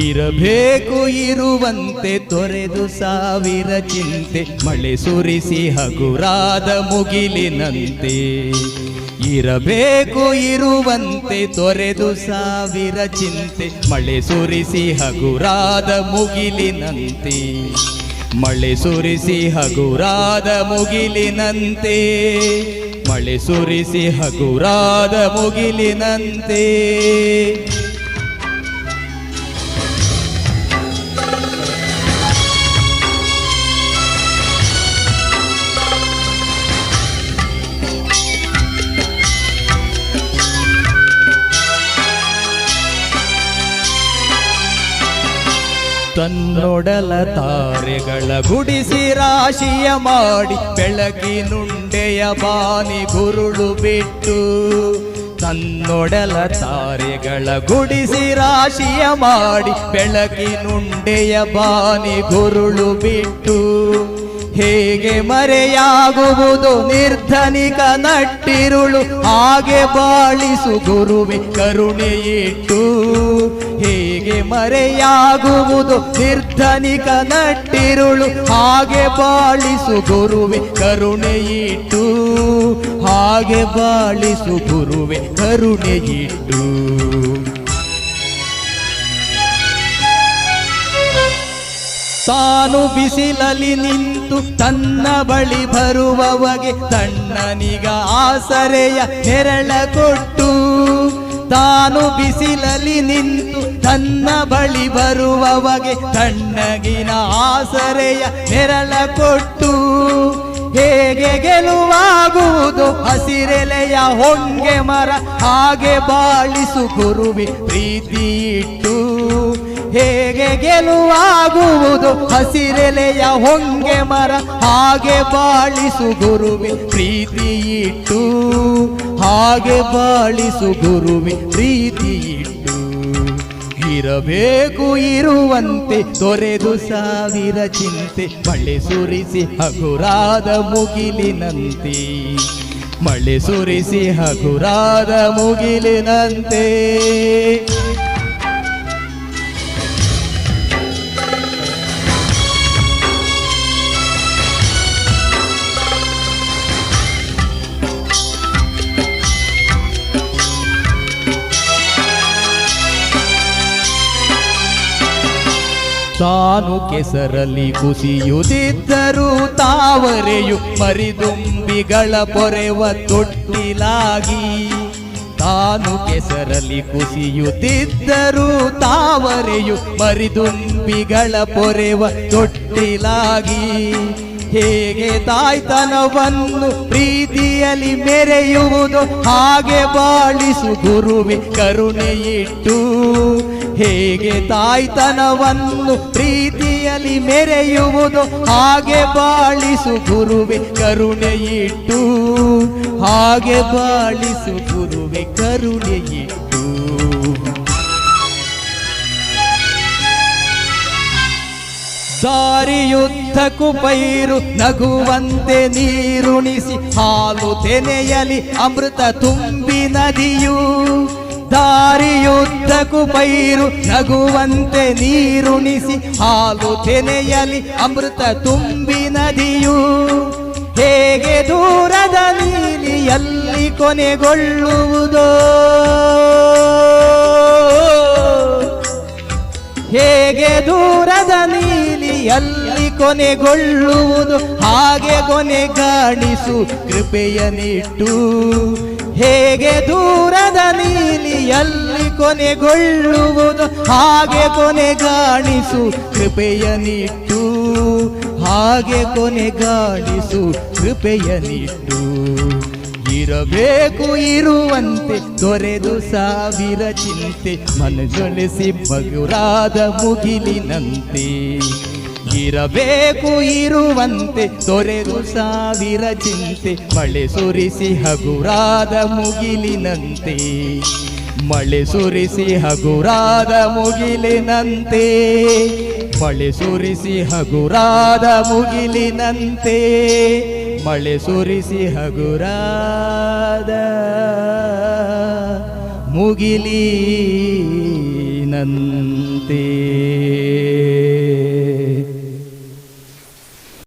ಇರಬೇಕು ಇರುವಂತೆ ತೊರೆದು ಸಾವಿರ ಚಿಂತೆ, ಮಳೆ ಸುರಿಸಿ ಹಗುರಾದ ಮುಗಿಲಿನಂತೆ. ಇರಬೇಕು ಇರುವಂತೆ ತೊರೆದು ಸಾವಿರ ಚಿಂತೆ, ಮಳೆ ಸುರಿಸಿ ಹಗುರಾದ ಮುಗಿಲಿನಂತೆ. ಮಳೆ ಸುರಿಸಿ ಹಗುರಾದ ಮುಗಿಲಿನಂತೆ, ಮಳೆ ಸುರಿಸಿ ಹಗುರಾದ ಮುಗಿಲಿನಂತೆ. ತನ್ನೊಡಲ ತಾರೆಗಳ ಗುಡಿಸಿ ರಾಶಿಯ ಮಾಡಿ, ಬೆಳಕಿನುಂಡೆಯ ಬಾನಿ ಗುರುಳು ಬಿಟ್ಟು. ತನ್ನೊಡಲ ತಾರೆಗಳ ಗುಡಿಸಿ ರಾಶಿಯ ಮಾಡಿ, ಬೆಳಕಿನುಂಡೆಯ ಬಾನಿ ಗುರುಳು ಬಿಟ್ಟು. ಹೇಗೆ ಮರೆಯಾಗುವುದು ನಿರ್ಧನಿಕ ನಟ್ಟಿರುಳು, ಹಾಗೆ ಬಾಳಿಸು ಗುರುವೆ ಕರುಣೆಯಿಟ್ಟು. ಹೇಗೆ ಮರೆಯಾಗುವುದು ನಿರ್ಧನಿಕ ನಟ್ಟಿರುಳು, ಹಾಗೆ ಬಾಳಿಸು ಗುರುವೆ ಕರುಣೆಯಿಟ್ಟು. ಹಾಗೆ ಬಾಳಿಸು ಗುರುವೆ ಕರುಣೆಯಿಟ್ಟು. ತಾನು ಬಿಸಿಲಲ್ಲಿ ನಿಂತು ತನ್ನ ಬಳಿ ಬರುವವಗೆ ತಣ್ಣನಿಗ ಆಸರೆಯ ನೆರಳ ಕೊಟ್ಟು. ತಾನು ಬಿಸಿಲಲ್ಲಿ ನಿಂತು ತನ್ನ ಬಳಿ ಬರುವವಗೆ ತಣ್ಣಗಿನ ಆಸರೆಯ ನೆರಳ ಕೊಟ್ಟು. ಹೇಗೆ ಗೆಲುವಾಗುವುದು ಹಸಿರೆಲೆಯ ಹೊಂಗೆ ಮರ, ಹಾಗೆ ಬಾಳಿಸು ಗುರುವೆ ಪ್ರೀತಿ ಇಟ್ಟು. ಹೇಗೆ ಗೆಲುವಾಗುವುದು ಹಸಿರೆಲೆಯ ಹೊಂಗೆ ಮರ, ಹಾಗೆ ಬಾಳಿಸು ಗುರುವೆ ಪ್ರೀತಿ ಇಟ್ಟು. ಹಾಗೆ ಬಾಳಿಸು ಗುರುವೆ ಪ್ರೀತಿ ಇಟ್ಟು. ಇರಬೇಕು ಇರುವಂತೆ ತೊರೆದು ಸಾವಿರ ಚಿಂತೆ, ಮಳೆ ಸುರಿಸಿ ಹಗುರಾದ ಮುಗಿಲಿನಂತೆ. ಮಳೆ ಸುರಿಸಿ ಹಗುರಾದ ಮುಗಿಲಿನಂತೆ. ತಾನು ಕೆಸರಲ್ಲಿ ಕುಸಿಯುತ್ತಿದ್ದರೂ ತಾವರೆಯು ಮರಿದುಂಬಿಗಳ ಪೊರೆವ ತೊಟ್ಟಿಲಾಗಿ. ತಾನು ಕೆಸರಲ್ಲಿ ಕುಸಿಯುತ್ತಿದ್ದರೂ ತಾವರೆಯು ಮರಿದುಂಬಿಗಳ ಪೊರೆವ ತೊಟ್ಟಿಲಾಗಿ. ಹೇಗೆ ತಾಯ್ತನವನ್ನು ಪ್ರೀತಿಯಲ್ಲಿ ಮೆರೆಯುವುದು, ಹಾಗೆ ಬಾಳಿಸು ಗುರುವೆ ಕರುಣೆಯಿಟ್ಟು. ಹೇಗೆ ತಾಯ್ತನವನ್ನು ಪ್ರೀತಿಯಲ್ಲಿ ಮೆರೆಯುವುದು, ಹಾಗೆ ಬಾಳಿಸು ಗುರುವೆ ಕರುಣೆಯಿಟ್ಟು. ಹಾಗೆ ಬಾಳಿಸು ಗುರುವೆ ಕರುಣೆಯಿಟ್ಟು. ದಾರಿಯುದ್ದಕ್ಕೂ ಪೈರು ನಗುವಂತೆ ನೀರುಣಿಸಿ, ಹಾಲು ತೆನೆಯಲಿ ಅಮೃತ ತುಂಬಿ ನದಿಯು. ದಾರಿಯುದ್ದಕ್ಕೂ ಪೈರು ನಗುವಂತೆ ನೀರುಣಿಸಿ, ಹಾಲು ತೆನೆಯಲಿ ಅಮೃತ ತುಂಬಿ ನದಿಯು. ಹೇಗೆ ದೂರದ ನೀಲಿಯಲ್ಲಿ ಕೊನೆಗೊಳ್ಳುವುದೋ, ಹೇಗೆ ದೂರದ ನೀಲಿಯಲ್ಲಿ ಕೊನೆಗೊಳ್ಳುವುದು, ಹಾಗೆ ಕೊನೆಗಾಣಿಸು ಕೃಪೆಯನಿಟ್ಟು. ಹೇಗೆ ದೂರದ ನೀಲಿಯಲ್ಲಿ ಕೊನೆಗೊಳ್ಳುವುದು, ಹಾಗೆ ಕೊನೆಗಾಣಿಸು ಕೃಪೆಯನಿಟ್ಟು. ಹಾಗೆ ಕೊನೆಗಾಣಿಸು ಕೃಪೆಯನಿಟ್ಟು. ಇರಬೇಕು ಇರುವಂತೆ ತೊರೆದು ಸಾವಿರ ಚಿಂತೆ, ಮನಜೊಲಿಸಿ ಹಗುರಾದ ಮುಗಿಲಿನಂತೆ. ಇರಬೇಕು ಇರುವಂತೆ ತೊರೆದು ಸಾವಿರ ಚಿಂತೆ, ಮಳೆ ಸುರಿಸಿ ಹಗುರಾದ ಮುಗಿಲಿನಂತೆ. ಮಳೆ ಸುರಿಸಿ ಹಗುರಾದ ಮುಗಿಲಿನಂತೆ. ಮಳೆ ಸುರಿಸಿ ಹಗುರಾದ ಮುಗಿಲಿನಂತೆ. ಮಳೆ ಸುರಿಸಿ ಹಗುರಾದ ಮುಗಿಲಿನಂತೆ. ಮುಗಿಲಿನಂತೆ